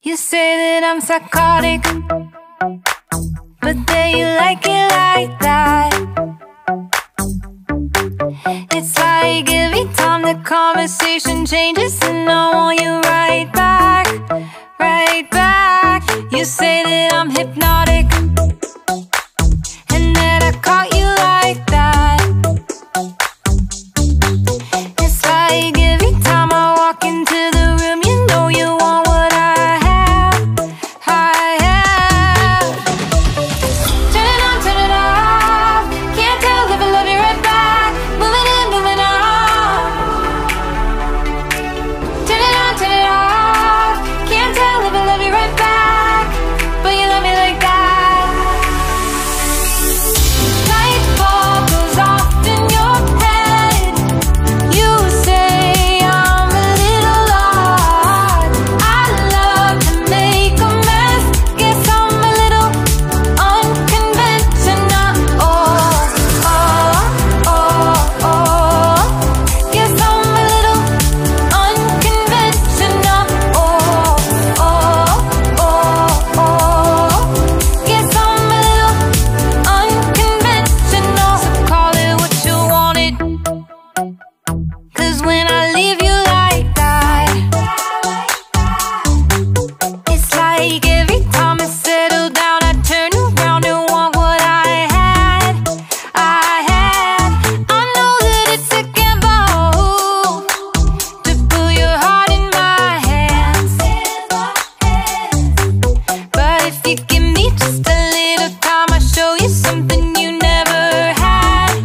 You say that I'm psychotic, but then you like it like that. It's like every time the conversation changes and I want you right back, right back. You say that I'm hypnotic and that I caught you like that. It's like every time I walk into the room, you know you want what I have, I have. Turn it on, turn it off. Can't tell if I love you right back. Moving in, moving on. Turn it on, turn it off. Can't tell if I love you right back, but you love me like that. Light bulb goes off in your head. You say I'm a little odd. I love to make a mess. Guess I'm a little unconventional. Oh, oh, oh, oh. Guess I'm a little unconventional. Oh, oh, oh, oh. Guess I'm a little unconventional. So call it what you wanted, 'cause when I leave you like that, it's like every time I settle down, I turn around and want what I had, I had. I know that it's a gamble to put your heart in my hands, but if you give me just a little time, I'll show you something you never had,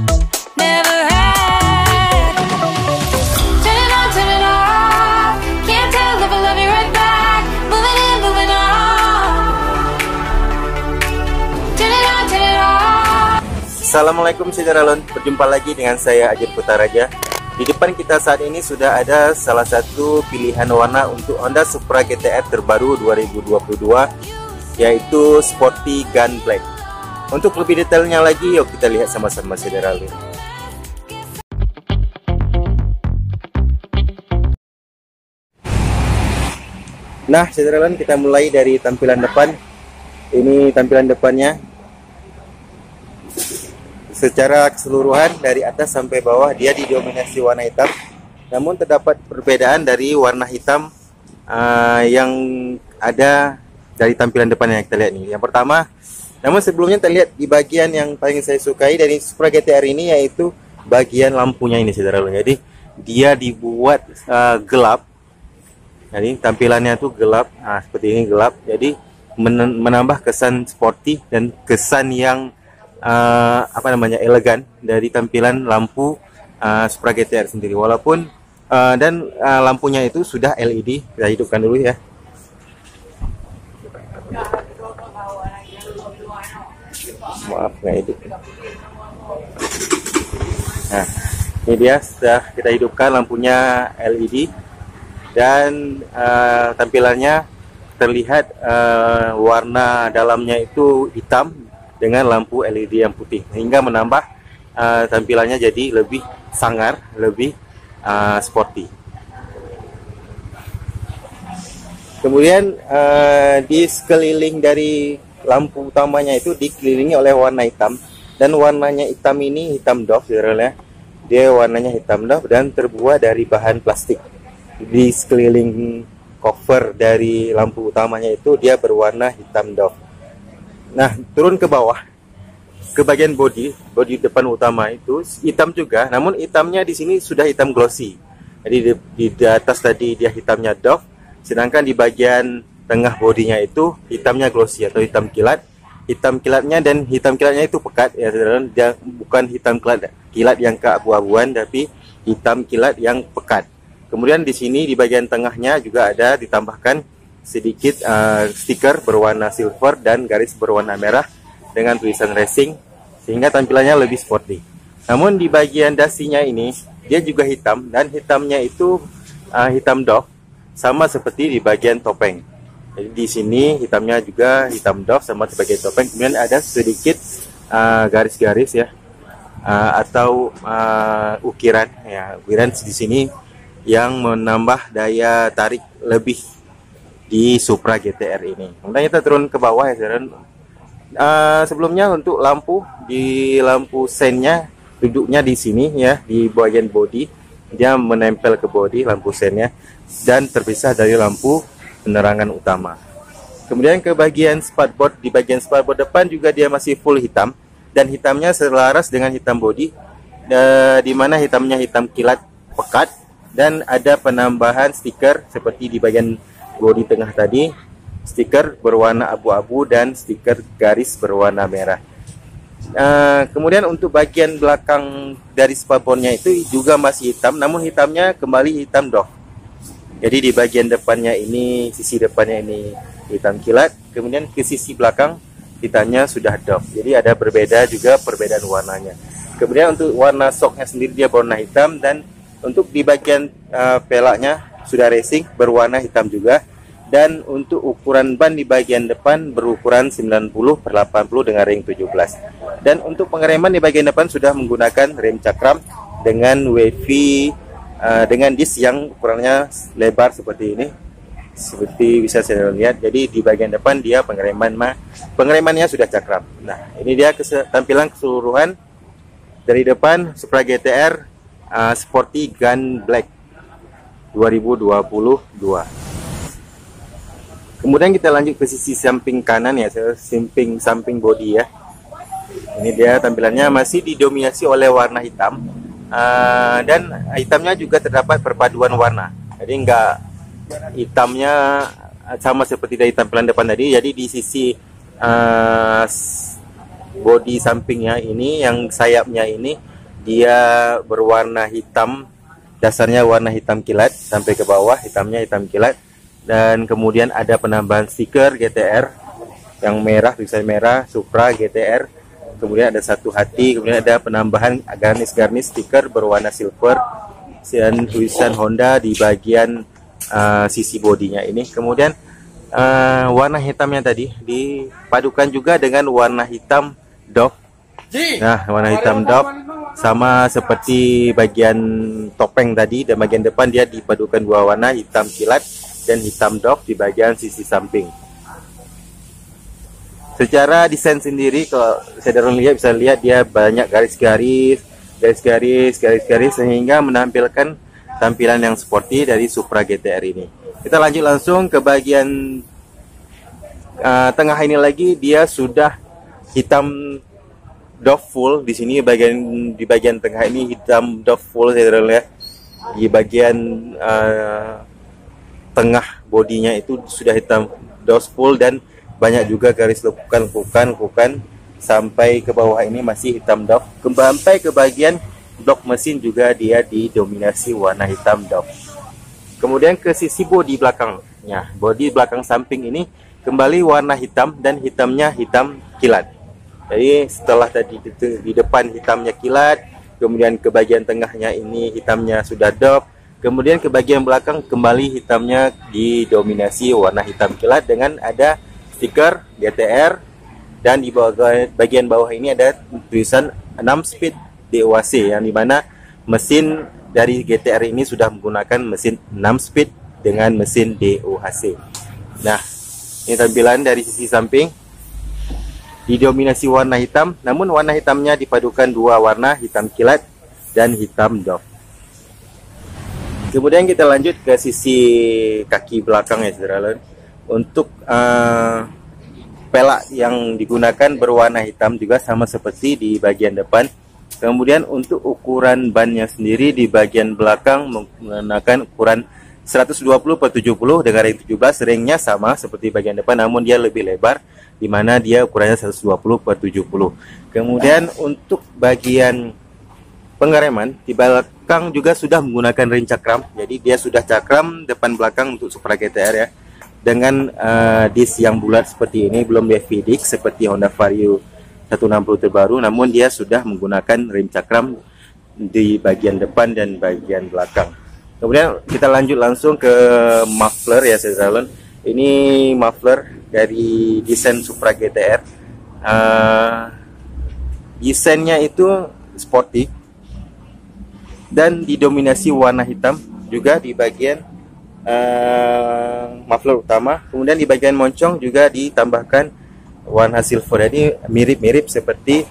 never had. Turn it on, turn it off. Can't tell if I love you right back. Moving in, moving on. Turn it on, turn it off. Assalamualaikum Saudara-lon, berjumpa lagi dengan saya Ajit Putaraja. Di depan kita saat ini sudah ada salah satu pilihan warna untuk Honda Supra GTR terbaru 2022, yaitu Sporty Gun Black. Untuk lebih detailnya lagi, yuk kita lihat sama-sama Saudara-lon. Nah Saudara-lon, kita mulai dari tampilan depan. Ini tampilan depannya. Secara keseluruhan dari atas sampai bawah dia didominasi warna hitam. Namun terdapat perbedaan dari warna hitam yang ada dari tampilan depan yang kita lihat ini. Yang pertama, namun sebelumnya terlihat di bagian yang paling saya sukai dari Supra GTR ini, yaitu bagian lampunya ini Saudara-lon. Jadi dia dibuat gelap. Jadi tampilannya tuh gelap, seperti ini gelap. Jadi menambah kesan sporty dan kesan yang elegan dari tampilan lampu Supra GTR sendiri. Walaupun lampunya itu sudah LED. Kita hidupkan dulu ya. Maaf nggak hidup. Nah, ini dia sudah kita hidupkan lampunya LED dan tampilannya terlihat warna dalamnya itu hitam dengan lampu LED yang putih, hingga menambah tampilannya jadi lebih sangar, lebih sporty. Kemudian di sekeliling dari lampu utamanya itu dikelilingi oleh warna hitam, dan warnanya hitam ini hitam doff sebenarnya. Dia warnanya hitam doff dan terbuat dari bahan plastik. Di sekeliling cover dari lampu utamanya itu dia berwarna hitam doff. Nah, turun ke bawah ke bagian bodi depan utama itu hitam juga, namun hitamnya di sini sudah hitam glossy. Jadi di atas tadi dia hitamnya doff, sedangkan di bagian tengah bodinya itu hitamnya glossy atau hitam kilat. Hitam kilatnya itu pekat ya, dia bukan hitam kilat yang keabu-abuan, tapi hitam kilat yang pekat. Kemudian di sini di bagian tengahnya juga ada ditambahkan sedikit stiker berwarna silver dan garis berwarna merah dengan tulisan racing, sehingga tampilannya lebih sporty. Namun di bagian dasinya ini dia juga hitam, dan hitamnya itu hitam doff, sama seperti di bagian topeng. Jadi di sini hitamnya juga hitam doff sama di bagian topeng. Kemudian ada sedikit garis-garis ya, atau ukiran ya, ukiran di sini yang menambah daya tarik lebih di Supra GTR ini. Kemudian kita turun ke bawah ya saudara. Sebelumnya untuk lampu, di lampu sennya duduknya di sini ya, di bagian bodi, dia menempel ke bodi lampu sennya dan terpisah dari lampu penerangan utama. Kemudian ke bagian spatboard, di bagian spatboard depan juga dia masih full hitam dan hitamnya selaras dengan hitam bodi, di mana hitamnya hitam kilat pekat dan ada penambahan stiker seperti di bagian bodi tengah tadi, stiker berwarna abu-abu dan stiker garis berwarna merah. Kemudian untuk bagian belakang dari spatboardnya itu juga masih hitam, namun hitamnya kembali hitam doff. Jadi di bagian depannya ini, sisi depannya ini hitam kilat, kemudian ke sisi belakang hitamnya sudah doff. Jadi ada berbeda juga perbedaan warnanya. Kemudian untuk warna shocknya sendiri dia berwarna hitam, dan untuk di bagian pelaknya sudah racing berwarna hitam juga. Dan untuk ukuran ban di bagian depan berukuran 90/80 dengan ring 17. Dan untuk pengereman di bagian depan sudah menggunakan rem cakram dengan wavy dengan disk yang ukurannya lebar seperti ini. Seperti bisa saya lihat. Jadi di bagian depan dia pengeremannya sudah cakram. Nah, ini dia tampilan keseluruhan dari depan Supra GTR Sporty Gun Black 2022. Kemudian kita lanjut ke sisi samping kanan ya, samping bodi ya. Ini dia tampilannya masih didominasi oleh warna hitam, dan hitamnya juga terdapat perpaduan warna. Jadi enggak hitamnya sama seperti dari tampilan depan tadi. Jadi di sisi bodi sampingnya ini, yang sayapnya ini dia berwarna hitam, dasarnya warna hitam kilat sampai ke bawah, hitamnya hitam kilat. Dan kemudian ada penambahan stiker GTR yang merah, tulisan merah Supra GTR. Kemudian ada satu hati, kemudian ada penambahan garnish stiker berwarna silver dan tulisan Honda di bagian sisi bodinya ini. Kemudian warna hitamnya tadi dipadukan juga dengan warna hitam doff. Nah, warna hitam doff sama seperti bagian topeng tadi, dan bagian depan dia dipadukan dua warna, hitam kilat dan hitam doff di bagian sisi samping. Secara desain sendiri, kalau saudara lihat, bisa lihat dia banyak garis-garis sehingga menampilkan tampilan yang sporty dari Supra GTR ini. Kita lanjut langsung ke bagian tengah ini lagi, dia sudah hitam doff full. Di sini di bagian tengah ini hitam doff full, saudara lihat. Di bagian tengah bodinya itu sudah hitam doff full dan banyak juga garis lekukan sampai ke bawah ini masih hitam doff. Sampai ke bagian blok mesin juga dia didominasi warna hitam doff. Kemudian ke sisi bodi belakangnya, bodi belakang samping ini kembali warna hitam dan hitamnya hitam kilat. Jadi setelah tadi di depan hitamnya kilat, kemudian ke bagian tengahnya ini hitamnya sudah doff. Kemudian ke bagian belakang kembali hitamnya didominasi warna hitam kilat dengan ada stiker GTR, dan di bagian bawah ini ada tulisan 6 speed DOHC, yang dimana mesin dari GTR ini sudah menggunakan mesin 6 speed dengan mesin DOHC. Nah, ini tampilan dari sisi samping didominasi warna hitam, namun warna hitamnya dipadukan dua warna, hitam kilat dan hitam doff. Kemudian kita lanjut ke sisi kaki belakang ya saudara. Untuk pelak yang digunakan berwarna hitam juga sama seperti di bagian depan. Kemudian untuk ukuran bannya sendiri di bagian belakang menggunakan ukuran 120/70 dengan ring 17. Ringnya sama seperti bagian depan, namun dia lebih lebar, di mana dia ukurannya 120/70. Kemudian untuk bagian pengereman di belakang juga sudah menggunakan ring cakram. Jadi dia sudah cakram depan belakang untuk Supra GTR ya, dengan disk yang bulat seperti ini, belum wavy disk seperti Honda Vario 160 terbaru, namun dia sudah menggunakan rim cakram di bagian depan dan bagian belakang. Kemudian kita lanjut langsung ke muffler ya saudara. Ini muffler dari desain Supra GTR. Desainnya itu sporty dan didominasi warna hitam juga di bagian muffler utama. Kemudian di bagian moncong juga ditambahkan warna silver. Jadi mirip-mirip seperti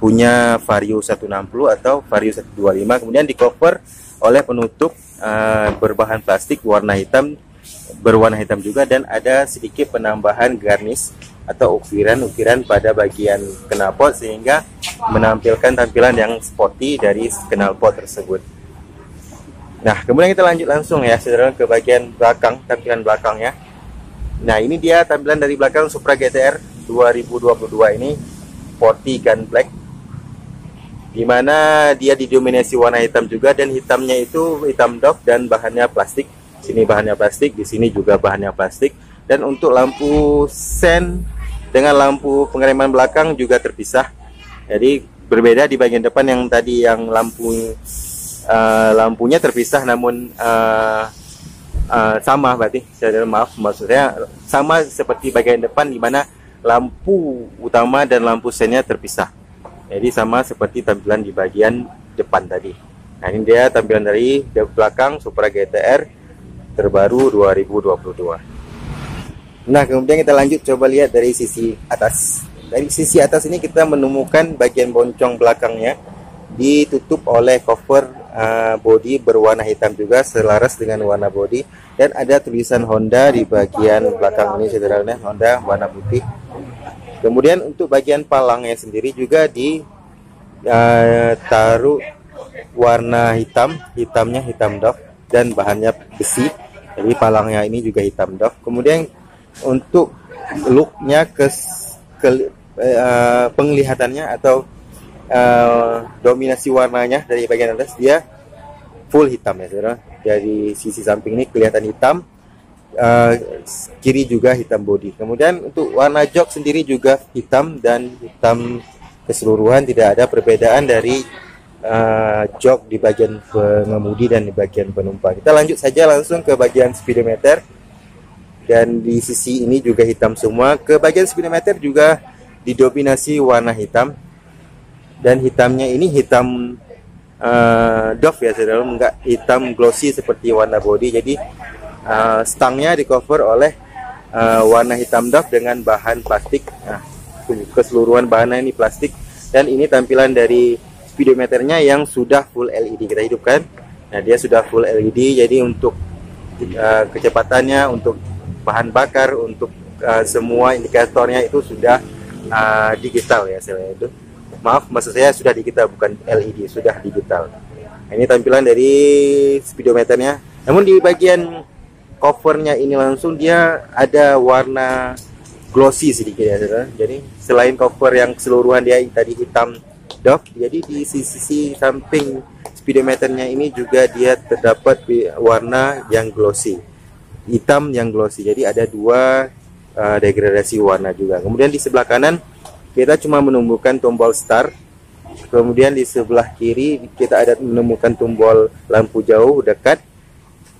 punya Vario 160 atau Vario 125. Kemudian di cover oleh penutup berbahan plastik berwarna hitam juga, dan ada sedikit penambahan garnish atau ukiran-ukiran pada bagian knalpot sehingga menampilkan tampilan yang sporty dari knalpot tersebut. Nah, kemudian kita lanjut langsung ya saudara ke bagian belakang, tampilan belakangnya. Nah, ini dia tampilan dari belakang Supra GTR 2022 ini, Sporty Gun Black, dimana dia didominasi warna hitam juga, dan hitamnya itu hitam doff dan bahannya plastik. Sini bahannya plastik, di sini juga bahannya plastik. Dan untuk lampu sen dengan lampu pengereman belakang juga terpisah. Jadi berbeda di bagian depan yang tadi yang lampunya terpisah, namun sama, berarti maksudnya sama seperti bagian depan di mana lampu utama dan lampu sennya terpisah. Jadi sama seperti tampilan di bagian depan tadi. Nah, ini dia tampilan dari belakang Supra GTR terbaru 2022. Nah, kemudian kita lanjut coba lihat dari sisi atas. Dari sisi atas ini kita menemukan bagian boncong belakangnya ditutup oleh cover bodi berwarna hitam juga, selaras dengan warna bodi, dan ada tulisan Honda di bagian belakang ini sederhana, Honda warna putih. Kemudian untuk bagian palangnya sendiri juga ditaruh warna hitamnya hitam doff dan bahannya besi. Jadi palangnya ini juga hitam doff. Kemudian untuk looknya penglihatannya atau dominasi warnanya dari bagian atas, dia full hitam ya saudara. Dari sisi samping ini kelihatan hitam, kiri juga hitam bodi. Kemudian untuk warna jok sendiri juga hitam dan hitam keseluruhan, tidak ada perbedaan dari jok di bagian pengemudi dan di bagian penumpang. Kita lanjut saja langsung ke bagian speedometer, dan di sisi ini juga hitam semua. Ke bagian speedometer juga didominasi warna hitam, dan hitamnya ini hitam doff ya saudara, enggak hitam glossy seperti warna body. Jadi stangnya di cover oleh warna hitam doff dengan bahan plastik. Nah, keseluruhan bahannya ini plastik, dan ini tampilan dari speedometernya yang sudah full LED kita hidupkan. Nah, dia sudah full LED, jadi untuk kecepatannya, untuk bahan bakar, untuk semua indikatornya itu sudah digital ya saya itu. Maaf, maksud saya sudah digital, bukan LED, sudah digital. Nah, ini tampilan dari speedometernya. Namun di bagian covernya ini langsung dia ada warna glossy sedikit ya saudara. Jadi selain cover yang keseluruhan dia tadi hitam doff, jadi di sisi samping speedometernya ini juga dia terdapat warna yang glossy, hitam yang glossy. Jadi ada dua degradasi warna juga. Kemudian di sebelah kanan kita cuma menemukan tombol start. Kemudian di sebelah kiri kita ada menemukan tombol lampu jauh, dekat,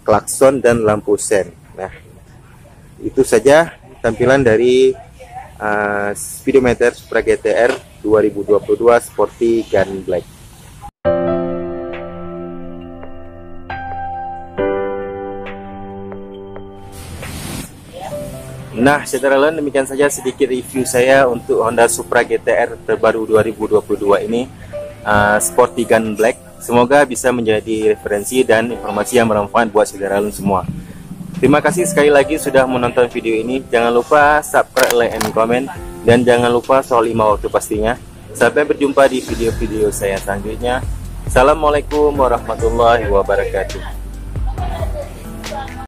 klakson, dan lampu sen. Nah, itu saja tampilan dari speedometer Supra GTR 2022 Sporty Gun Black. Nah, secara lain demikian saja sedikit review saya untuk Honda Supra GTR terbaru 2022 ini, Sporty Gun Black. Semoga bisa menjadi referensi dan informasi yang bermanfaat buat saudara semua. Terima kasih sekali lagi sudah menonton video ini. Jangan lupa subscribe, like, and comment, dan jangan lupa soal 5 waktu pastinya. Sampai berjumpa di video-video saya selanjutnya. Assalamualaikum warahmatullahi wabarakatuh.